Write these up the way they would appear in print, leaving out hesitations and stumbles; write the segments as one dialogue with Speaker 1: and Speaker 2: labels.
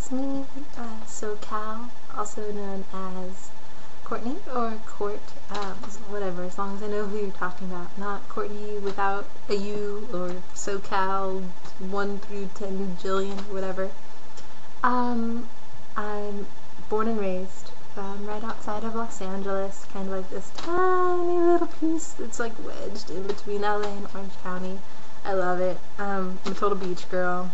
Speaker 1: It's me, SoCal, also known as Courtney or Court, whatever, as long as I know who you're talking about. Not Courtney without a U or SoCal 1 through 10 jillion or whatever. I'm born and raised right outside of Los Angeles, kind of like this tiny little piece that's like wedged in between LA and Orange County. I love it. I'm a total beach girl.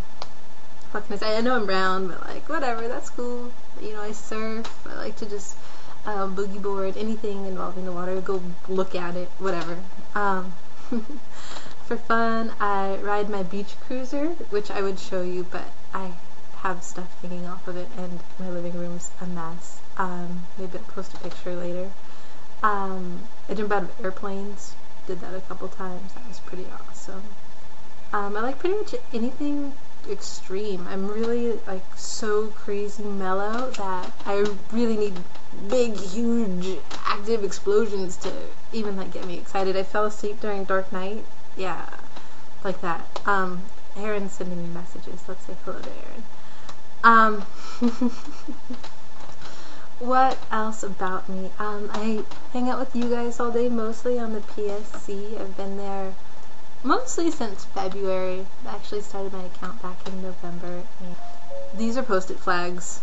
Speaker 1: What can I say? I know I'm brown, but like whatever, that's cool. You know, I surf. I like to just boogie board, anything involving the water. Go look at it, whatever. For fun, I ride my beach cruiser, which I would show you, but I have stuff hanging off of it, and my living room's a mess. Maybe I'll post a picture later. I jump out of airplanes. Did that a couple times. That was pretty awesome. I like pretty much anything extreme. I'm really like so crazy mellow that I really need big, huge, active explosions to even like get me excited. I fell asleep during Dark Night. Yeah, like that. Aaron's sending me messages. Let's say hello to Aaron. What else about me? I hang out with you guys all day, mostly on the PSC. I've been there mostly since February. I actually started my account back in November. And these are post-it flags,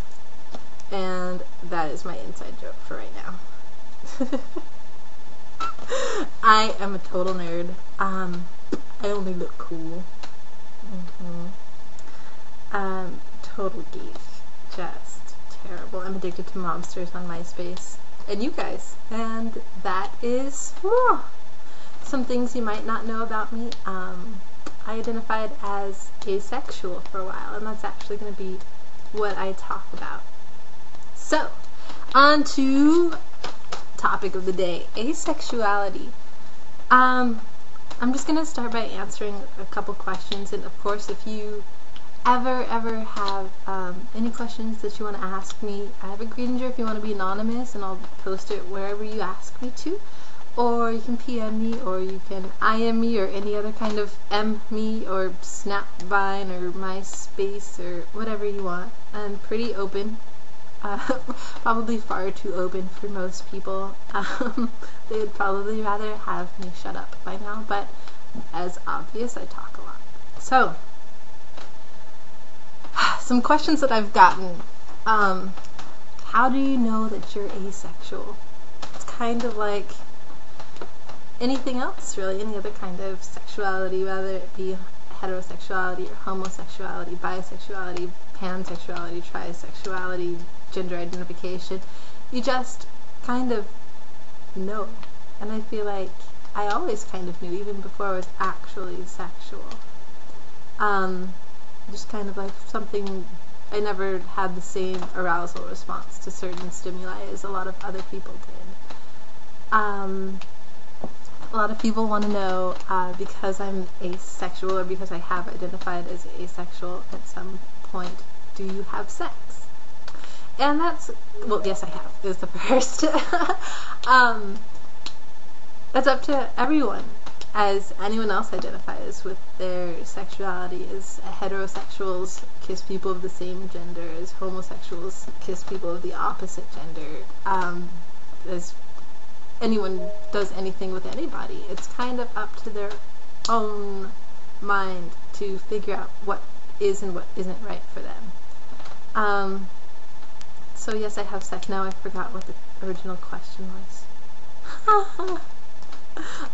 Speaker 1: and that is my inside joke for right now. I am a total nerd. I only look cool. Total geek. Just terrible. I'm addicted to mobsters on MySpace. And you guys. And that is some things you might not know about me. I identified as asexual for a while, and that's actually going to be what I talk about. So, on to topic of the day, asexuality. I'm just going to start by answering a couple questions, and of course if you ever have any questions that you want to ask me, I have a Greener if you want to be anonymous, and I'll post it wherever you ask me to. Or you can PM me, or you can IM me, or any other kind of M me, or Snapvine, or MySpace, or whatever you want. I'm pretty open. Probably far too open for most people. They would probably rather have me shut up by now, but as obvious, I talk a lot. So, some questions that I've gotten. How do you know that you're asexual? It's kind of like anything else, really, any other kind of sexuality, whether it be heterosexuality or homosexuality, bisexuality, pansexuality, trisexuality, gender identification. You just kind of know. And I feel like I always kind of knew, even before I was actually sexual. Just kind of like something, I never had the same arousal response to certain stimuli as a lot of other people did. A lot of people want to know, because I'm asexual, or because I have identified as asexual at some point, do you have sex? And that's, well, yes I have, is the first. That's up to everyone, as anyone else identifies with their sexuality. As heterosexuals kiss people of the same gender, as homosexuals kiss people of the opposite gender, as anyone does anything with anybody. It's kind of up to their own mind to figure out what is and what isn't right for them. So yes, I have sex. Now I forgot what the original question was.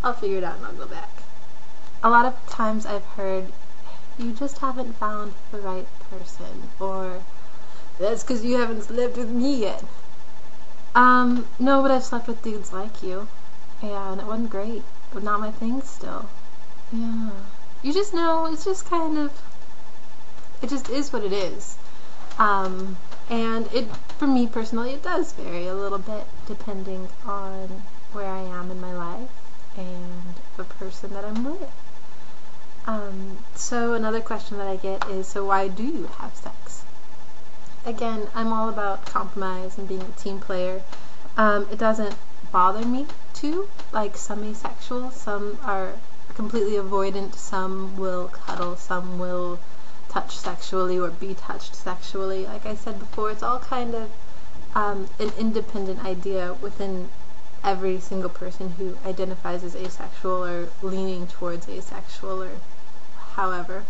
Speaker 1: I'll figure it out and I'll go back. A lot of times I've heard, you just haven't found the right person, or that's because you haven't slept with me yet. No, but I've slept with dudes like you. Yeah, and it wasn't great, but not my thing still. Yeah. You just know, it's just kind of, it just is what it is. And it, for me personally, it does vary a little bit depending on where I am in my life and the person that I'm with. So another question that I get is, so why do you have sex? Again, I'm all about compromise and being a team player. It doesn't bother me to, like some asexuals. Some are completely avoidant, some will cuddle, some will touched sexually or be touched sexually. Like I said before, it's all kind of an independent idea within every single person who identifies as asexual or leaning towards asexual or however.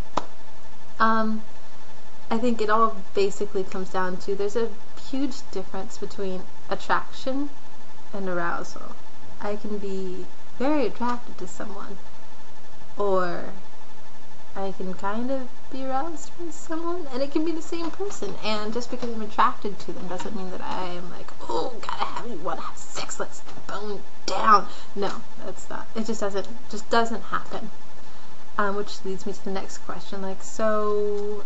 Speaker 1: I think it all basically comes down to there's a huge difference between attraction and arousal. I can be very attracted to someone, or I can kind of be aroused by someone, and it can be the same person, and just because I'm attracted to them doesn't mean that I am like, oh, gotta have you, wanna have sex, let's bone down. No, that's not. It just doesn't happen. Which leads me to the next question, like, so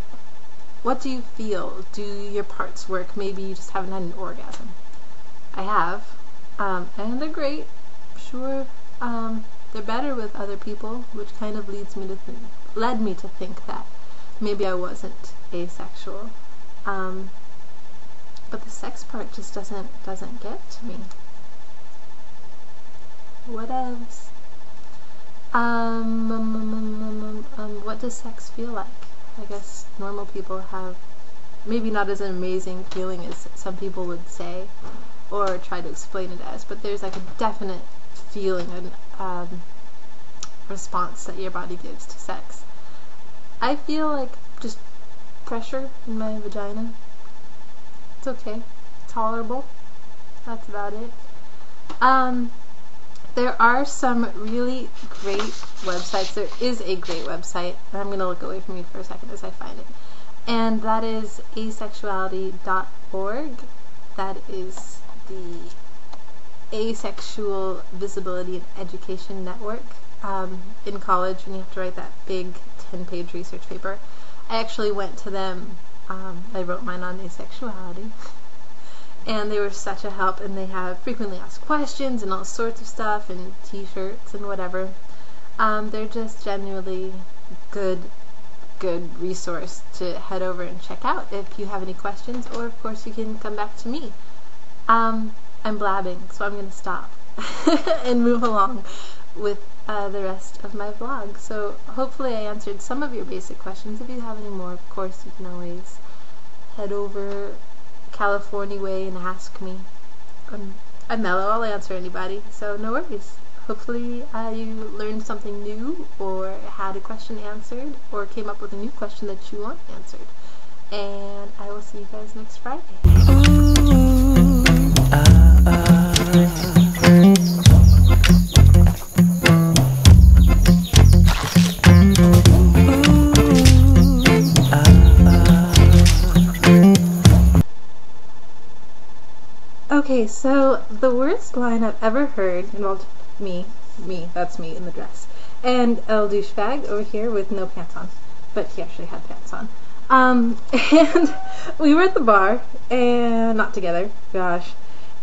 Speaker 1: what do you feel? Do your parts work? Maybe you just haven't had an orgasm. I have, and they're great. Sure, they're better with other people, which kind of led me to think that maybe I wasn't asexual. But the sex part just doesn't get to me. What else? What does sex feel like? I guess normal people have maybe not as an amazing feeling as some people would say or try to explain it as, but there's like a definite feeling and response that your body gives to sex. I feel like just pressure in my vagina. It's okay. Tolerable. That's about it. There are some really great websites. There is a great website, and I'm going to look away from you for a second as I find it. And that is asexuality.org. That is the Asexual Visibility and Education Network. In college, when you have to write that big 10-page research paper, I actually went to them. I wrote mine on asexuality. And they were such a help, and they have frequently asked questions and all sorts of stuff and t-shirts and whatever. They're just genuinely good resource to head over and check out if you have any questions, or of course you can come back to me. I'm blabbing, so I'm going to stop and move along with the rest of my vlog. So hopefully I answered some of your basic questions. If you have any more, of course, you can always head over California way and ask me. I'm mellow, I'll answer anybody, so no worries. Hopefully you learned something new, or had a question answered, or came up with a new question that you want answered. And I will see you guys next Friday. Okay, so the worst line I've ever heard involved me, that's me in the dress, and El douchebag over here with no pants on, but he actually had pants on. And we were at the bar, and not together, gosh,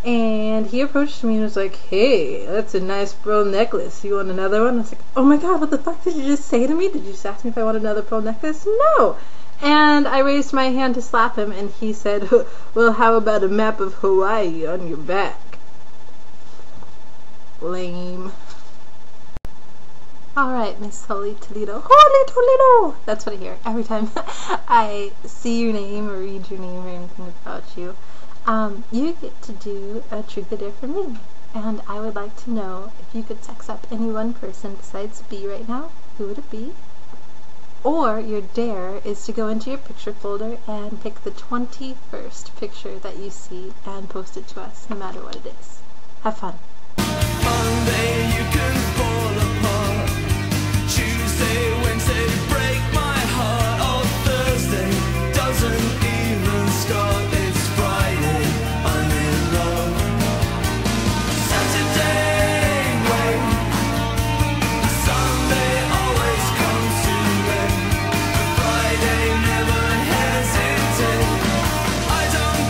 Speaker 1: and he approached me and was like, hey, that's a nice pearl necklace, you want another one? I was like, oh my god, what the fuck did you just say to me? Did you just ask me if I want another pearl necklace? No! And I raised my hand to slap him, and he said, well, how about a map of Hawaii on your back? Lame. Alright, Miss Holy Toledo. Holy Toledo! That's what I hear every time I see your name or read your name or anything about you. You get to do a Truth or Dare for me. And I would like to know if you could sex up any one person besides B right now, who would it be? Or your dare is to go into your picture folder and pick the 21st picture that you see and post it to us, no matter what it is. Have fun.